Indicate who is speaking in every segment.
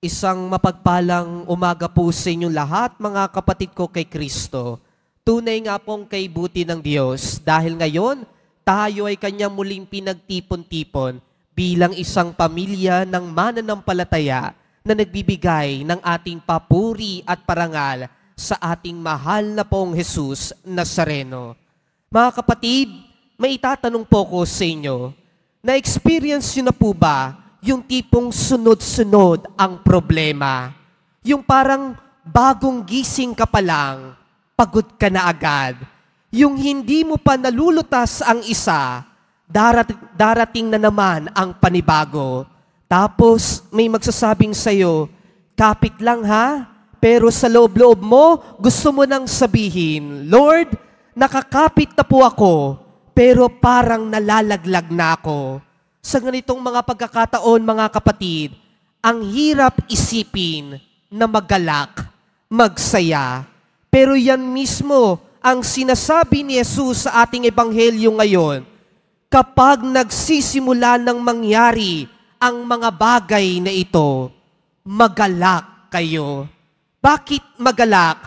Speaker 1: Isang mapagpalang umaga po sa inyong lahat, mga kapatid ko kay Kristo. Tunay nga pong kay buti ng Diyos dahil ngayon tayo ay Kanyang muling pinagtipon-tipon bilang isang pamilya ng mananampalataya na nagbibigay ng ating papuri at parangal sa ating mahal na pong Jesus Nazareno. Mga kapatid, may itatanong po ko sa inyo, na-experience nyo na po ba yung tipong sunod-sunod ang problema? Yung parang bagong gising ka pa lang, pagod ka na agad. Yung hindi mo pa nalulutas ang isa, darating na naman ang panibago. Tapos may magsasabing sa'yo, kapit lang ha, pero sa loob-loob mo, gusto mo nang sabihin, Lord, nakakapit na po ako, pero parang nalalaglag na ako. Sa ganitong mga pagkakataon, mga kapatid, ang hirap isipin na magalak, magsaya. Pero yan mismo ang sinasabi ni Jesus sa ating ebanghelyo ngayon. Kapag nagsisimula ng mangyari ang mga bagay na ito, magalak kayo. Bakit magalak?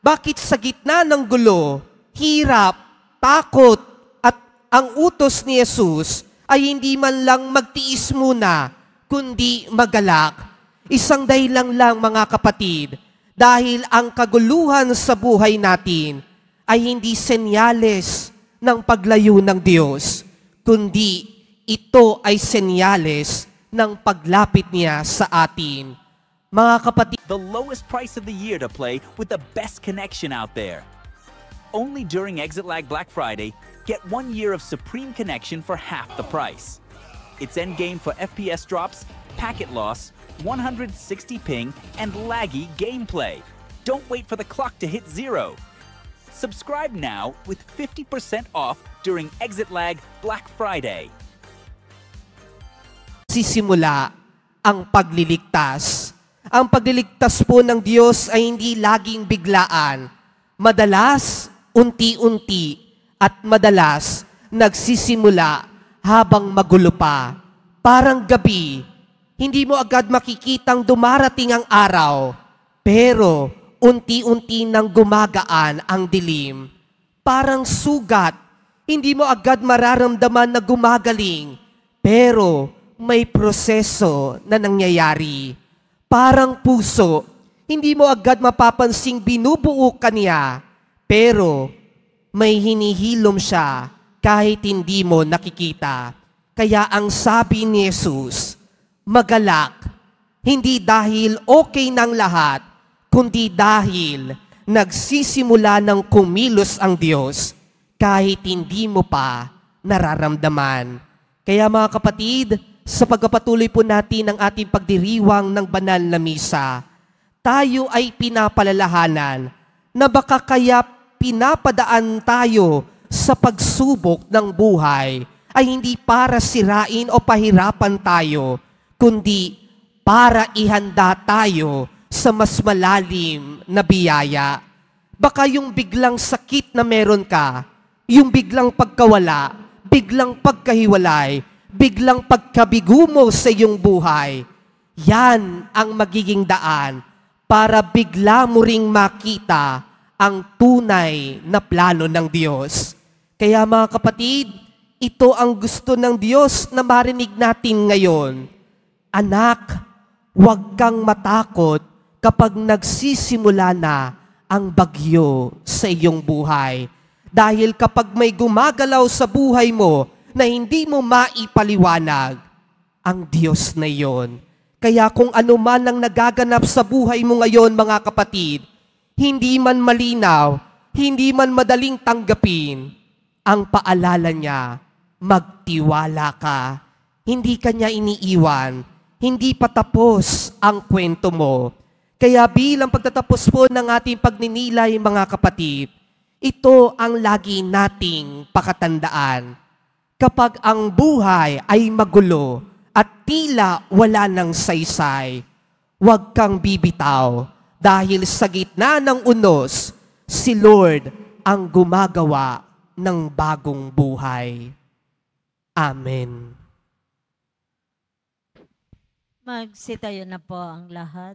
Speaker 1: Bakit sa gitna ng gulo, hirap, takot, at ang utos ni Jesus ay hindi man lang magtiis muna, kundi magalak? Isang dahilan lang, mga kapatid, dahil ang kaguluhan sa buhay natin ay hindi senyales ng paglayo ng Diyos, kundi ito ay senyales ng paglapit niya sa atin. Mga kapatid,
Speaker 2: the lowest price of the year to play with the best connection out there. Only during Exit Lag Black Friday, get 1 year of Supreme Connection for half the price. It's endgame for FPS drops, packet loss, 160 ping, and laggy gameplay. Don't wait for the clock to hit 0. Subscribe now with 50% off during Exit Lag Black Friday.
Speaker 1: Sisimula ang pagliligtas. Ang pagliligtas po ng Diyos ay hindi laging biglaan. Madalas, unti-unti, at madalas, nagsisimula habang magulo pa. Parang gabi, hindi mo agad makikitang dumarating ang araw, pero unti-unti nang gumagaan ang dilim. Parang sugat, hindi mo agad mararamdaman na gumagaling, pero may proseso na nangyayari. Parang puso, hindi mo agad mapapansing binubuo ka niya, pero may hinihilom siya kahit hindi mo nakikita. Kaya ang sabi ni Jesus, magalak, hindi dahil okay ng lahat, kundi dahil nagsisimula ng kumilos ang Diyos kahit hindi mo pa nararamdaman. Kaya mga kapatid, sa pagpapatuloy po natin ng ating pagdiriwang ng banal na misa, tayo ay pinapalalahanan na baka kaya pinapadaan tayo sa pagsubok ng buhay ay hindi para sirain o pahirapan tayo, kundi para ihanda tayo sa mas malalim na biyaya. Baka yung biglang sakit na meron ka, yung biglang pagkawala, biglang pagkahiwalay, biglang pagkabigo mo sa iyong buhay, yan ang magiging daan para bigla mo ring makita ang tunay na plano ng Diyos. Kaya mga kapatid, ito ang gusto ng Diyos na marinig natin ngayon. Anak, huwag kang matakot kapag nagsisimula na ang bagyo sa iyong buhay. Dahil kapag may gumagalaw sa buhay mo na hindi mo maipaliwanag, ang Diyos na iyon. Kaya kung ano man ang nagaganap sa buhay mo ngayon, mga kapatid, hindi man malinaw, hindi man madaling tanggapin, ang paalala niya, magtiwala ka. Hindi ka niya iniiwan, hindi pa tapos ang kwento mo. Kaya bilang pagtatapos po ng ating pagninilay, mga kapatid, ito ang lagi nating pakatandaan. Kapag ang buhay ay magulo at tila wala ng saysay, huwag kang bibitaw dahil sa gitna ng unos, si Lord ang gumagawa ng bagong buhay. Amen.
Speaker 3: Magsitayo na po ang lahat.